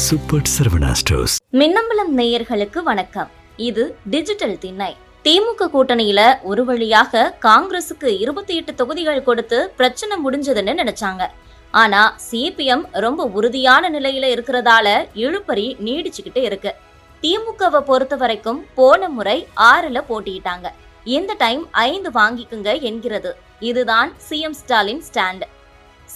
Super Saravana stores. Minnambalam நேயர்களுக்கு வணக்கம். இது டிஜிட்டல் திண்ணை. திமுக கூட்டணியில ஒரு வழியாக காங்கிரசுக்கு 28 தொகுதிகள் கொடுத்து பிரச்சனை முடிஞ்சதுன்னு நினைச்சாங்க. ஆனா சிபிஎம் ரொம்ப உறுதியான நிலையில இருக்கிறதால இழுபறி நீடிச்சுக்கிட்டு இருக்கு. திமுகவை பொறுத்த வரைக்கும் போன முறை 6ல போட்டியிட்டாங்க. இந்த டைம் 5 வாங்கிக்குங்க என்கிறது. இதுதான் சிஎம் ஸ்டாலின் ஸ்டாண்ட்.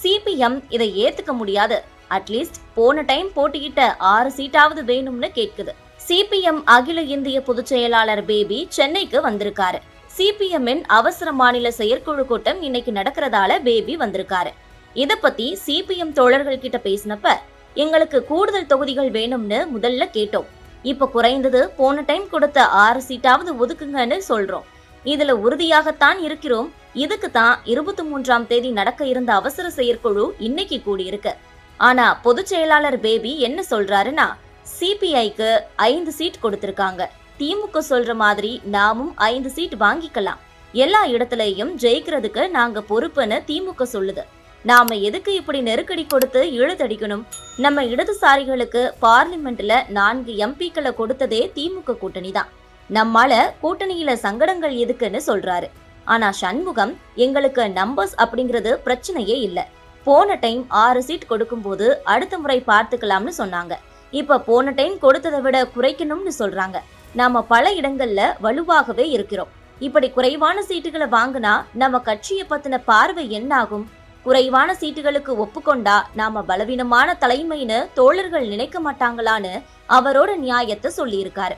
சிபிஎம் இதை ஏத்துக்க முடியாது. அட்லீஸ்ட் போன டைம் போட்டியிட்ட 6 சீட்டாவது வேணும்னு கேட்குது. சிபிஎம் அகில இந்திய பொதுச் செயலாளர் பேபி சென்னைக்கு வந்திருக்காரு. சிபிஎம்மின் அவசர மாநில செயற்குழு கூட்டம் இன்னைக்கு நடக்கிறதால பேபி வந்திருக்காரு. இத பத்தி சிபிஎம் தோழர்கள் கிட்ட பேசினப்ப எங்களுக்கு கூடுதல் தொகுதிகள் வேணும்னு முதல்ல கேட்டோம். இப்ப குறைந்தது போன டைம் கொடுத்த 6 சீட்டாவது ஒதுக்குங்கன்னு சொல்றோம். இதுல உறுதியாகத்தான் இருக்கிறோம். இதுக்கு தான் 23ஆம் தேதி நடக்க இருந்த அவசர செயற்குழு இன்னைக்கு கூடியிருக்கு. ஆனா பொதுச் செயலாளர் பேபி என்ன சொல்றாருன்னா, சிபிஐக்கு 5 சீட் கொடுத்திருக்காங்க. திமுக சொல்ற மாதிரி நாமும் 5 சீட் வாங்கிக்கலாம். எல்லா இடத்துலயும் ஜெயிக்கிறதுக்கு நாங்க பொறுப்புன்னு திமுக சொல்லுது. நாம எதுக்கு இப்படி நெருக்கடி கொடுத்து இழுத்தடிக்கணும்? நம்ம இடதுசாரிகளுக்கு பார்லிமெண்ட்ல 4 எம்பிக்களை கொடுத்ததே திமுக கூட்டணி தான். நம்மால கூட்டணியில சங்கடங்கள் எதுக்குன்னு சொல்றாரு. ஆனா சண்முகம் எங்களுக்கு நம்பர்ஸ் அப்படிங்கிறது பிரச்சனையே இல்ல. போன டைம் 6 சீட் கொடுக்கும் போது அடுத்த முறை பார்த்துக்கலாம்னு சொன்னாங்க. இப்ப போன டைம் கொடுத்ததை விட குறைக்கணும்னு சொல்றாங்க. நாம பல இடங்கள்ல வலுவாகவே இருக்கிறோம். இப்படி குறைவான சீட்டுகளை வாங்கினா நம்ம கட்சியை பத்தின பார்வை என்ன ஆகும்? குறைவான சீட்டுகளுக்கு ஒப்புக்கொண்டா நாம பலவீனமான தலைமைன்னு தோழர்கள் நினைக்க மாட்டாங்களான்னு அவரோட நியாயத்தை சொல்லி இருக்காரு.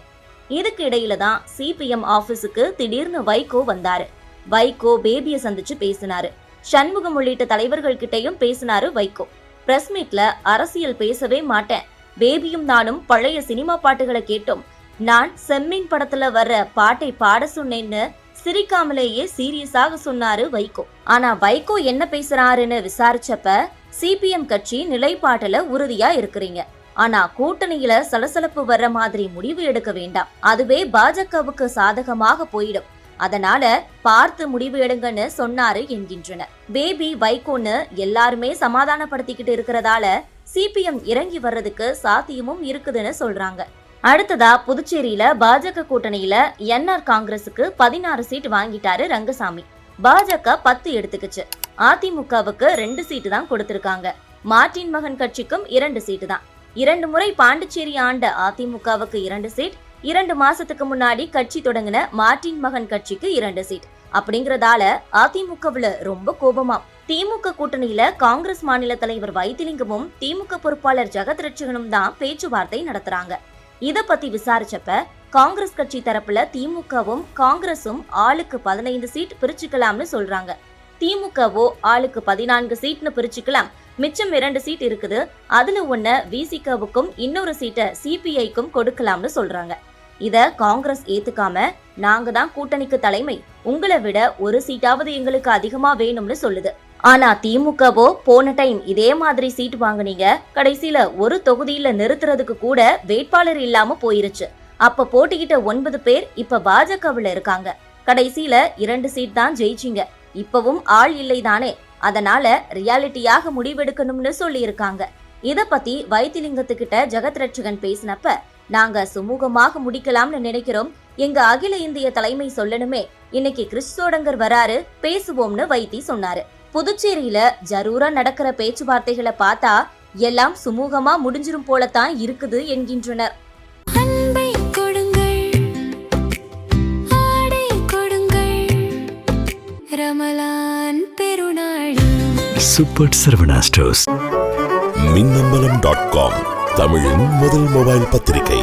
இதுக்கு இடையில தான் சிபிஎம் ஆபீஸுக்கு திடீர்னு வைகோ வந்தாரு. வைகோ பேபியை சந்திச்சு பேசினாரு. சண்முகம் உள்ளிட்ட தலைவர்கள் கிட்டையும் பேசினாரு வைகோ. பிரஸ் மீட்ல அரசியல் பேசவே மாட்டேன், பேபியும் நானும் பழைய சினிமா பாட்டுகளை கேட்டோம், நான் செம்மீன் படத்துல வர்ற பாட்டை பாட சொன்னேன்னு சிரிக்காமலேயே சீரியஸாக சொன்னாரு வைகோ. ஆனா வைகோ என்ன பேசுறாருன்னு விசாரிச்சப்ப சிபிஎம் கட்சி நிலைப்பாட்டுல உறுதியா இருக்கிறீங்க. ஆனா கூட்டணியில சலசலப்பு வர்ற மாதிரி முடிவு எடுக்க வேண்டாம், அதுவே பாஜகவுக்கு சாதகமாக போயிடும், அதனால பார்த்து முடிவு எடுங்கன்னு சொன்னாரு என்கின்றனர். பேபி வைகோன்னு எல்லாருமே சமாதானப்படுத்திக்கிட்டு இருக்கிறதால சிபிஎம் இறங்கி வர்றதுக்கு சாத்தியமும் இருக்குதுன்னு சொல்றாங்க. அடுத்ததா புதுச்சேரியில பாஜக கூட்டணியில என்ஆர் காங்கிரசுக்கு 16 சீட் வாங்கிட்டாரு ரங்கசாமி. பாஜக 10 எடுத்துக்குச்சு. அதிமுகவுக்கு 2 சீட்டு தான் கொடுத்திருக்காங்க. மார்ட்டின் மகன் கட்சிக்கும் 2 சீட்டு தான். 2 முறை பாண்டிச்சேரி ஆண்ட அதிமுகவுக்கு 2 சீட், 2 மாசத்துக்கு முன்னாடி கட்சி தொடங்கின மார்ட்டின் மகன் கட்சிக்கு 2 சீட். அப்படிங்கறதால அதிமுகவுல ரொம்ப கோபமா. திமுக கூட்டணியில காங்கிரஸ் மாநில தலைவர் வைத்திலிங்கமும் திமுக பொறுப்பாளர் ஜெகத் ரட்சகனும் தான் பேச்சுவார்த்தை நடத்துறாங்க. இத பத்தி விசாரிச்சப்ப காங்கிரஸ் கட்சி தரப்புல திமுகவும் காங்கிரசும் ஆளுக்கு 15 சீட் பிரிச்சுக்கலாம்னு சொல்றாங்க. திமுகவோ ஆளுக்கு 14 சீட்னு பிரிச்சுக்கலாம், மிச்சம் 2 சீட் இருக்குது, அதுல ஒன்ன விசிகவுக்கும் இன்னொரு சீட்டை சிபிஐக்கும் கொடுக்கலாம்னு சொல்றாங்க. இத காங்கிரஸ் ஏத்துக்காம நாங்க தான் கூட்டணிக்கு தலைமை, உங்களை விட ஒரு சீட்டாவது எங்களுக்கு அதிகமா வேணும்னு சொல்லுது. ஆனா திமுகவோ போன டைம் இதே மாதிரி சீட் வாங்குனீங்க, கடைசியில ஒரு தொகுதியில நிறுத்துறதுக்கு கூட வேட்பாளர் இல்லாம போயிருச்சு. அப்ப போட்டிக்கிட்ட 9 பேர் இப்ப பாஜகவுல இருக்காங்க. கடைசியில 2 சீட் தான் ஜெயிச்சிங்க. இப்பவும் ஆள் இல்லை தானே, அதனால ரியாலிட்டியாக முடிவெடுக்கணும்னு சொல்லி இருக்காங்க. இத பத்தி வைத்திலிங்கத்துக்கிட்ட ஜெகத் ரட்சகன் பேசினப்ப நாங்க சுமூகமாக முடிக்கலாம்னு நினைக்கிறோம், எங்க அகில இந்திய தலைமை சொல்லணுமே, இன்னைக்கு கிறிஸ் சோடங்கர் வராரு, பேசுவோம்னு வைத்தி சொன்னாரு. புதுச்சேரியில ஜரூரா நடக்கிற பேச்சுவார்த்தைகளை பார்த்தா எல்லாம் சுமூகமா முடிஞ்சிரும் போலத்தான் இருக்குது என்கின்றனர். Super Saravana stores. மின்னம்பலம்.com தமிழின் முதல் மொபைல் பத்திரிகை.